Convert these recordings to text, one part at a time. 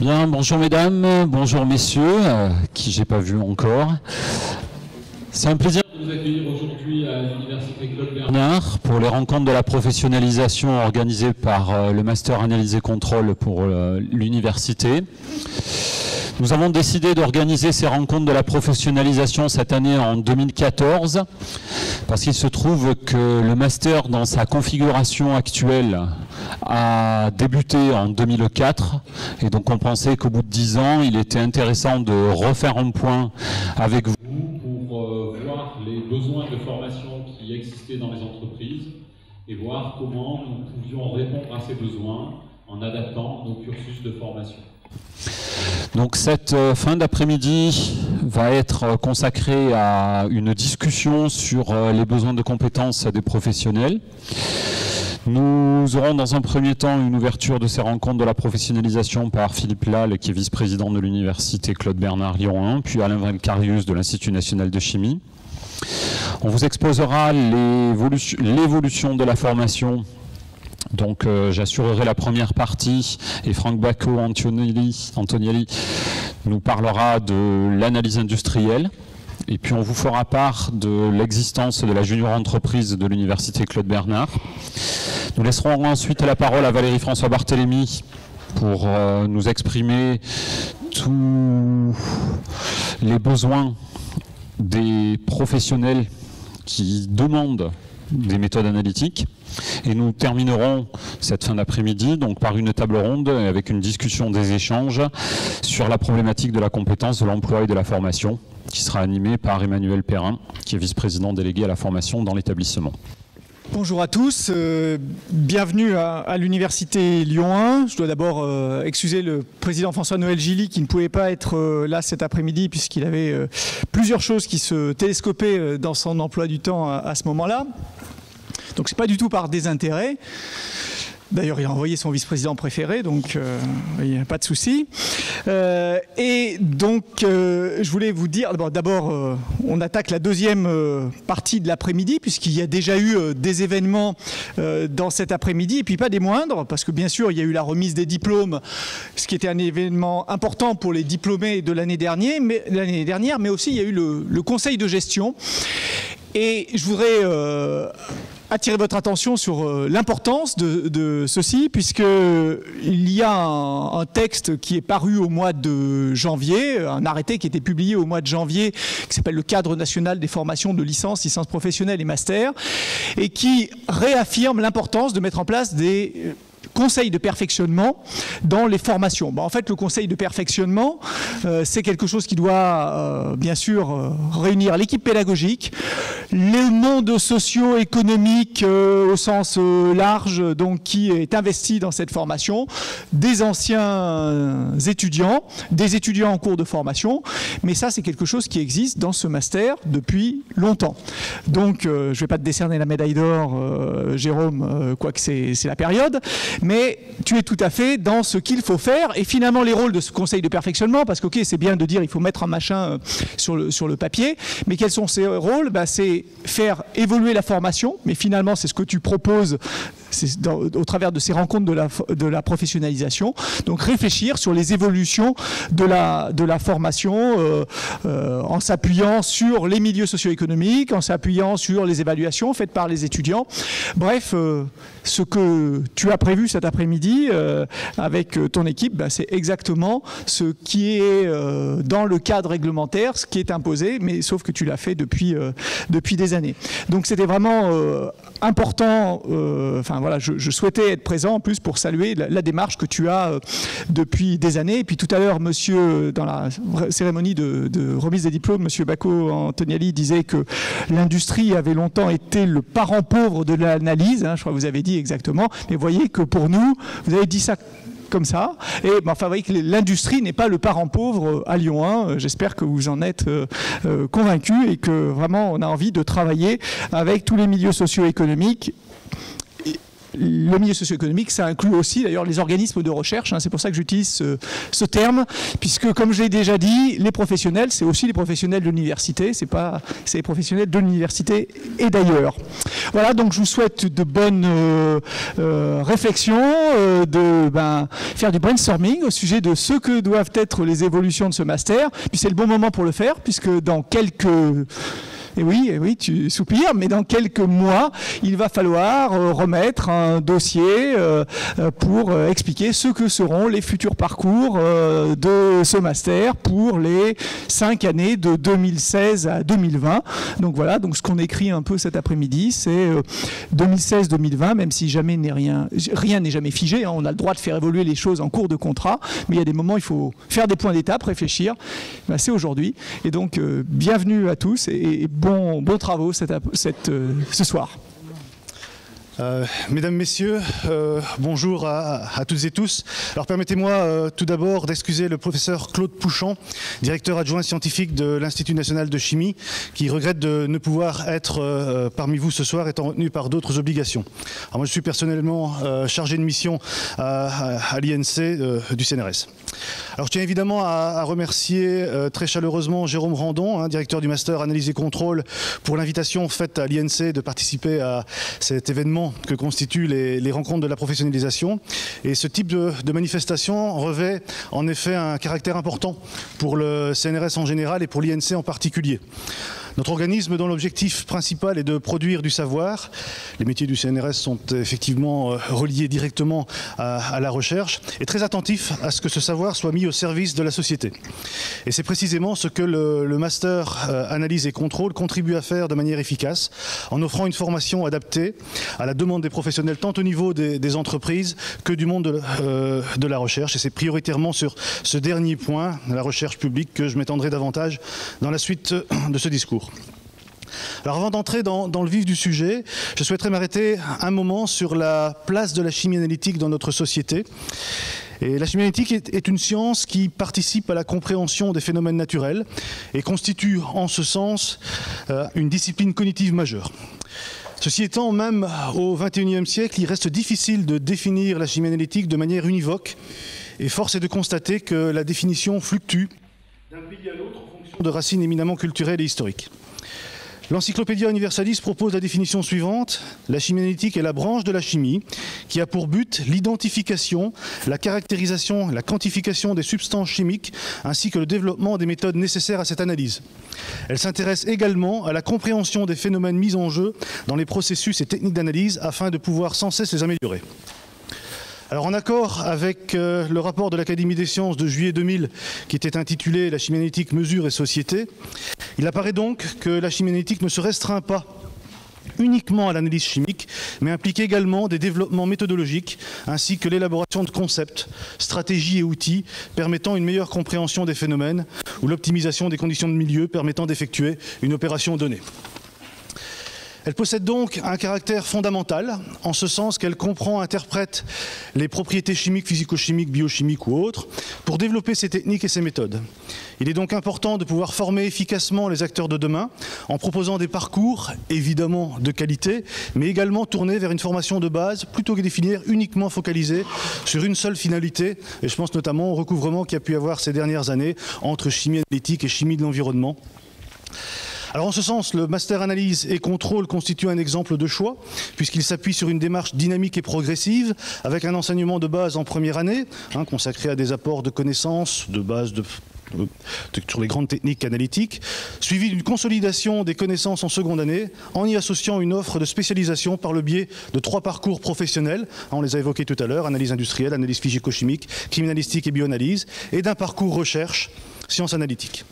Bien, bonjour mesdames, bonjour messieurs, qui j'ai pas vu encore. C'est un plaisir de vous accueillir aujourd'hui à l'Université Claude Bernard pour les rencontres de la professionnalisation organisées par le Master Analyse et Contrôle pour l'université. Nous avons décidé d'organiser ces rencontres de la professionnalisation cette année en 2014 parce qu'il se trouve que le master dans sa configuration actuelle a débuté en 2004 et donc on pensait qu'au bout de 10 ans il était intéressant de refaire un point avec vous pour voir les besoins de formation qui existaient dans les entreprises et voir comment nous pouvions répondre à ces besoins en adaptant nos cursus de formation. Donc cette fin d'après-midi va être consacrée à une discussion sur les besoins de compétences des professionnels. Nous aurons dans un premier temps une ouverture de ces rencontres de la professionnalisation par Philippe Lal, qui est vice-président de l'Université Claude Bernard Lyon 1, puis Alain Valcarius de l'Institut national de chimie. On vous exposera l'évolution de la formation. Donc j'assurerai la première partie et Franck Bacco Antonielli nous parlera de l'analyse industrielle et puis on vous fera part de l'existence de la junior entreprise de l'Université Claude Bernard. Nous laisserons ensuite la parole à Valérie François Barthélémy pour nous exprimer tous les besoins des professionnels qui demandent des méthodes analytiques. Et nous terminerons cette fin d'après-midi donc par une table ronde avec une discussion des échanges sur la problématique de la compétence, de l'emploi et de la formation qui sera animée par Emmanuel Perrin qui est vice-président délégué à la formation dans l'établissement. Bonjour à tous, bienvenue à l'Université Lyon 1. Je dois d'abord excuser le président François-Noël Gilly qui ne pouvait pas être là cet après-midi puisqu'il avait plusieurs choses qui se télescopaient dans son emploi du temps à ce moment-là. Donc c'est pas du tout par désintérêt. D'ailleurs, il a envoyé son vice-président préféré, donc il n'y a pas de souci. Et donc, je voulais vous dire, d'abord, on attaque la deuxième partie de l'après-midi, puisqu'il y a déjà eu des événements dans cet après-midi, et puis pas des moindres, parce que bien sûr, il y a eu la remise des diplômes, ce qui était un événement important pour les diplômés de l'année dernière, mais aussi il y a eu le conseil de gestion. Et je voudrais attirer votre attention sur l'importance de ceci, puisqu'il y a un texte qui est paru au mois de janvier, un arrêté qui a été publié au mois de janvier, qui s'appelle le Cadre national des formations de licence professionnelle et master, et qui réaffirme l'importance de mettre en place des conseil de perfectionnement dans les formations. En fait, le conseil de perfectionnement, c'est quelque chose qui doit, bien sûr, réunir l'équipe pédagogique, le monde socio-économique au sens large, donc qui est investi dans cette formation, des anciens étudiants, des étudiants en cours de formation, mais ça, c'est quelque chose qui existe dans ce master depuis longtemps. Donc, je ne vais pas te décerner la médaille d'or, Jérôme, quoique c'est la période, mais tu es tout à fait dans ce qu'il faut faire. Et finalement, les rôles de ce conseil de perfectionnement, parce que ok, c'est bien de dire il faut mettre un machin sur le papier, mais quels sont ces rôles? C'est faire évoluer la formation, mais finalement, c'est ce que tu proposes au travers de ces rencontres de la professionnalisation. Donc réfléchir sur les évolutions de la formation en s'appuyant sur les milieux socio-économiques, en s'appuyant sur les évaluations faites par les étudiants. Bref, ce que tu as prévu cet après-midi avec ton équipe, c'est exactement ce qui est dans le cadre réglementaire, ce qui est imposé, mais sauf que tu l'as fait depuis des années. Donc c'était vraiment important, voilà, je souhaitais être présent en plus pour saluer la démarche que tu as depuis des années. Et puis tout à l'heure, monsieur, dans la cérémonie de remise des diplômes, monsieur Bacco Antonielli disait que l'industrie avait longtemps été le parent pauvre de l'analyse, je crois que vous avez dit exactement, mais vous voyez que pour nous, vous avez dit ça comme ça. Et enfin, vous voyez que l'industrie n'est pas le parent pauvre à Lyon 1. J'espère que vous en êtes convaincus et que vraiment on a envie de travailler avec tous les milieux socio-économiques le milieu socio-économique, ça inclut aussi d'ailleurs les organismes de recherche, hein, c'est pour ça que j'utilise ce terme, puisque comme je l'ai déjà dit, les professionnels, c'est aussi les professionnels de l'université, c'est les professionnels de l'université et d'ailleurs. Voilà, donc je vous souhaite de bonnes réflexions, faire du brainstorming au sujet de ce que doivent être les évolutions de ce master, puis c'est le bon moment pour le faire, puisque dans quelques... Et oui, tu soupires, mais dans quelques mois, il va falloir remettre un dossier pour expliquer ce que seront les futurs parcours de ce master pour les 5 années de 2016 à 2020. Donc voilà, donc ce qu'on écrit un peu cet après-midi, c'est 2016-2020, même si jamais rien n'est jamais figé, hein, on a le droit de faire évoluer les choses en cours de contrat, mais il y a des moments où il faut faire des points d'étape, réfléchir. Ben, c'est aujourd'hui. Et donc, bienvenue à tous et bons travaux ce soir. Mesdames, Messieurs, bonjour à toutes et tous. Alors permettez-moi tout d'abord d'excuser le professeur Claude Pouchant, directeur adjoint scientifique de l'Institut national de chimie, qui regrette de ne pouvoir être parmi vous ce soir, étant retenu par d'autres obligations. Alors moi je suis personnellement chargé de mission à l'INC du CNRS. Alors je tiens évidemment à remercier très chaleureusement Jérôme Randon, directeur du Master Analyse et Contrôle, pour l'invitation faite à l'INC de participer à cet événement que constituent les rencontres de la professionnalisation. Et ce type de manifestation revêt en effet un caractère important pour le CNRS en général et pour l'INC en particulier. Notre organisme, dont l'objectif principal est de produire du savoir, les métiers du CNRS sont effectivement reliés directement à la recherche, est très attentif à ce que ce savoir soit mis au service de la société. Et c'est précisément ce que le Master Analyse et Contrôle contribue à faire de manière efficace, en offrant une formation adaptée à la demande des professionnels, tant au niveau des entreprises que du monde de la recherche. Et c'est prioritairement sur ce dernier point, la recherche publique, que je m'étendrai davantage dans la suite de ce discours. Alors avant d'entrer dans le vif du sujet, je souhaiterais m'arrêter un moment sur la place de la chimie analytique dans notre société. Et la chimie analytique est une science qui participe à la compréhension des phénomènes naturels et constitue en ce sens une discipline cognitive majeure. Ceci étant, même au XXIe siècle, il reste difficile de définir la chimie analytique de manière univoque, et force est de constater que la définition fluctue d'un pays à l'autre en fonction de racines éminemment culturelles et historiques. L'Encyclopédia Universalis propose la définition suivante: la chimie analytique est la branche de la chimie qui a pour but l'identification, la caractérisation, la quantification des substances chimiques ainsi que le développement des méthodes nécessaires à cette analyse. Elle s'intéresse également à la compréhension des phénomènes mis en jeu dans les processus et techniques d'analyse afin de pouvoir sans cesse les améliorer. Alors en accord avec le rapport de l'Académie des sciences de juillet 2000 qui était intitulé « La chimie analytique, mesure et société », il apparaît donc que la chimie analytique ne se restreint pas uniquement à l'analyse chimique, mais implique également des développements méthodologiques ainsi que l'élaboration de concepts, stratégies et outils permettant une meilleure compréhension des phénomènes ou l'optimisation des conditions de milieu permettant d'effectuer une opération donnée. Elle possède donc un caractère fondamental, en ce sens qu'elle comprend, interprète les propriétés chimiques, physico-chimiques, biochimiques ou autres, pour développer ses techniques et ses méthodes. Il est donc important de pouvoir former efficacement les acteurs de demain, en proposant des parcours, évidemment de qualité, mais également tournés vers une formation de base, plutôt que de définir uniquement focalisée sur une seule finalité, et je pense notamment au recouvrement qu'il y a pu y avoir ces dernières années entre chimie analytique et chimie de l'environnement. Alors en ce sens, le Master Analyse et Contrôle constitue un exemple de choix, puisqu'il s'appuie sur une démarche dynamique et progressive, avec un enseignement de base en première année, consacré à des apports de connaissances de base sur les grandes techniques analytiques, suivi d'une consolidation des connaissances en seconde année, en y associant une offre de spécialisation par le biais de 3 parcours professionnels, on les a évoqués tout à l'heure, analyse industrielle, analyse physico-chimique, criminalistique et bioanalyse, et d'un parcours recherche, sciences analytiques.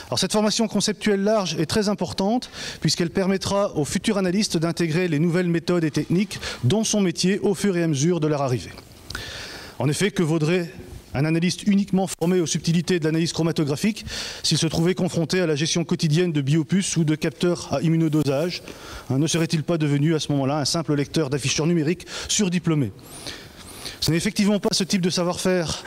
Alors cette formation conceptuelle large est très importante puisqu'elle permettra aux futurs analystes d'intégrer les nouvelles méthodes et techniques dans son métier au fur et à mesure de leur arrivée. En effet, que vaudrait un analyste uniquement formé aux subtilités de l'analyse chromatographique s'il se trouvait confronté à la gestion quotidienne de biopuces ou de capteurs à immunodosage? Ne serait-il pas devenu à ce moment-là un simple lecteur d'afficheurs numériques surdiplômé? Ce n'est effectivement pas ce type de savoir-faire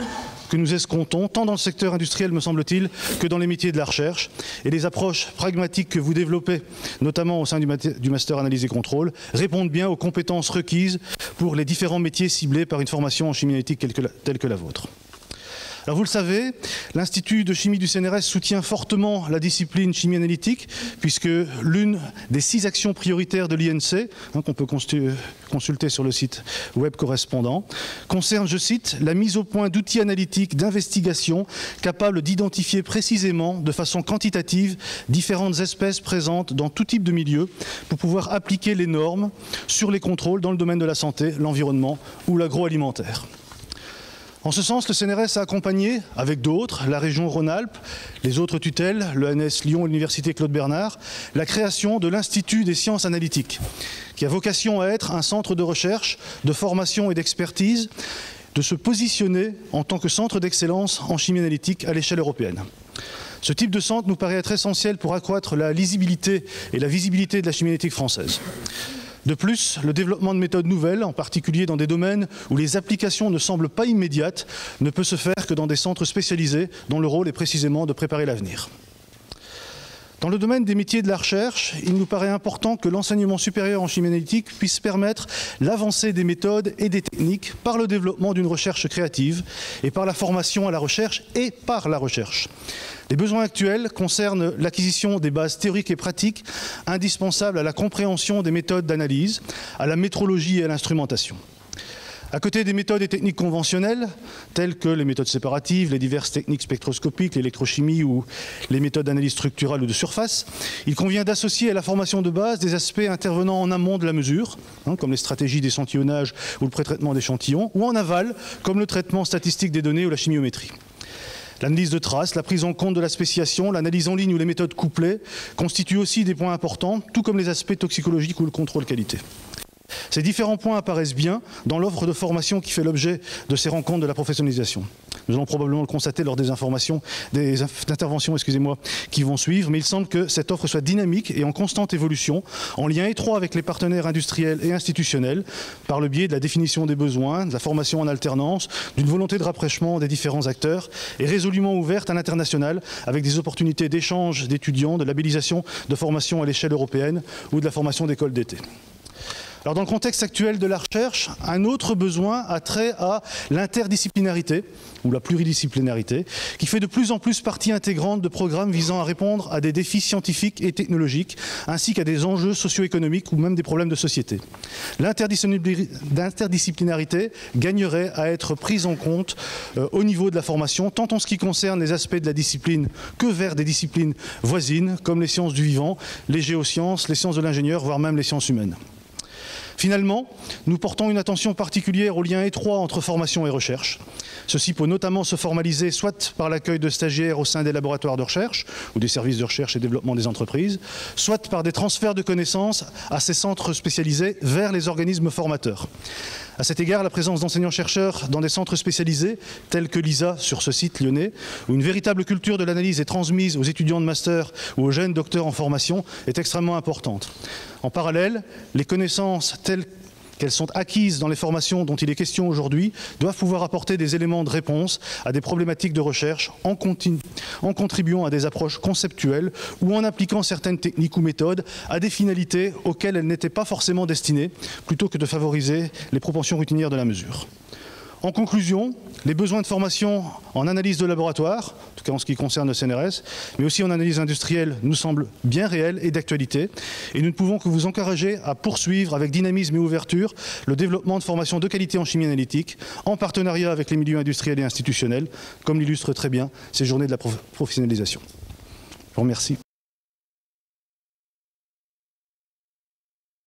que nous escomptons, tant dans le secteur industriel, me semble-t-il, que dans les métiers de la recherche. Et les approches pragmatiques que vous développez, notamment au sein du Master Analyse et Contrôle, répondent bien aux compétences requises pour les différents métiers ciblés par une formation en chimie analytique telle que la vôtre. Alors vous le savez, l'Institut de chimie du CNRS soutient fortement la discipline chimie analytique, puisque l'une des 6 actions prioritaires de l'INC, qu'on peut consulter sur le site web correspondant, concerne, je cite, la mise au point d'outils analytiques d'investigation capables d'identifier précisément, de façon quantitative, différentes espèces présentes dans tout type de milieu, pour pouvoir appliquer les normes sur les contrôles dans le domaine de la santé, l'environnement ou l'agroalimentaire. En ce sens, le CNRS a accompagné, avec d'autres, la région Rhône-Alpes, les autres tutelles, l'ENS Lyon et l'Université Claude Bernard, la création de l'Institut des sciences analytiques, qui a vocation à être un centre de recherche, de formation et d'expertise, de se positionner en tant que centre d'excellence en chimie analytique à l'échelle européenne. Ce type de centre nous paraît être essentiel pour accroître la lisibilité et la visibilité de la chimie analytique française. De plus, le développement de méthodes nouvelles, en particulier dans des domaines où les applications ne semblent pas immédiates, ne peut se faire que dans des centres spécialisés dont le rôle est précisément de préparer l'avenir. Dans le domaine des métiers de la recherche, il nous paraît important que l'enseignement supérieur en chimie analytique puisse permettre l'avancée des méthodes et des techniques par le développement d'une recherche créative et par la formation à la recherche et par la recherche. Les besoins actuels concernent l'acquisition des bases théoriques et pratiques indispensables à la compréhension des méthodes d'analyse, à la métrologie et à l'instrumentation. À côté des méthodes et techniques conventionnelles, telles que les méthodes séparatives, les diverses techniques spectroscopiques, l'électrochimie ou les méthodes d'analyse structurale ou de surface, il convient d'associer à la formation de base des aspects intervenant en amont de la mesure, comme les stratégies d'échantillonnage ou le pré-traitement d'échantillons, ou en aval, comme le traitement statistique des données ou la chimiométrie. L'analyse de traces, la prise en compte de la spéciation, l'analyse en ligne ou les méthodes couplées constituent aussi des points importants, tout comme les aspects toxicologiques ou le contrôle qualité. Ces différents points apparaissent bien dans l'offre de formation qui fait l'objet de ces rencontres de la professionnalisation. Nous allons probablement le constater lors des interventions qui vont suivre, mais il semble que cette offre soit dynamique et en constante évolution, en lien étroit avec les partenaires industriels et institutionnels, par le biais de la définition des besoins, de la formation en alternance, d'une volonté de rapprochement des différents acteurs, et résolument ouverte à l'international, avec des opportunités d'échange d'étudiants, de labellisation de formation à l'échelle européenne ou de la formation d'écoles d'été. Alors dans le contexte actuel de la recherche, un autre besoin a trait à l'interdisciplinarité ou la pluridisciplinarité, qui fait de plus en plus partie intégrante de programmes visant à répondre à des défis scientifiques et technologiques, ainsi qu'à des enjeux socio-économiques ou même des problèmes de société. L'interdisciplinarité gagnerait à être prise en compte au niveau de la formation, tant en ce qui concerne les aspects de la discipline que vers des disciplines voisines, comme les sciences du vivant, les géosciences, les sciences de l'ingénieur, voire même les sciences humaines. Finalement, nous portons une attention particulière au lien étroit entre formation et recherche. Ceci peut notamment se formaliser soit par l'accueil de stagiaires au sein des laboratoires de recherche ou des services de recherche et développement des entreprises, soit par des transferts de connaissances à ces centres spécialisés vers les organismes formateurs. À cet égard, la présence d'enseignants-chercheurs dans des centres spécialisés, tels que l'ISA sur ce site lyonnais, où une véritable culture de l'analyse est transmise aux étudiants de master ou aux jeunes docteurs en formation, est extrêmement importante. En parallèle, les connaissances telles qu'elles sont acquises dans les formations dont il est question aujourd'hui doivent pouvoir apporter des éléments de réponse à des problématiques de recherche en contribuant à des approches conceptuelles ou en appliquant certaines techniques ou méthodes à des finalités auxquelles elles n'étaient pas forcément destinées, plutôt que de favoriser les propensions routinières de la mesure. En conclusion, les besoins de formation en analyse de laboratoire, en tout cas en ce qui concerne le CNRS, mais aussi en analyse industrielle, nous semblent bien réels et d'actualité. Et nous ne pouvons que vous encourager à poursuivre avec dynamisme et ouverture le développement de formations de qualité en chimie analytique, en partenariat avec les milieux industriels et institutionnels, comme l'illustrent très bien ces journées de la professionnalisation. Je vous remercie.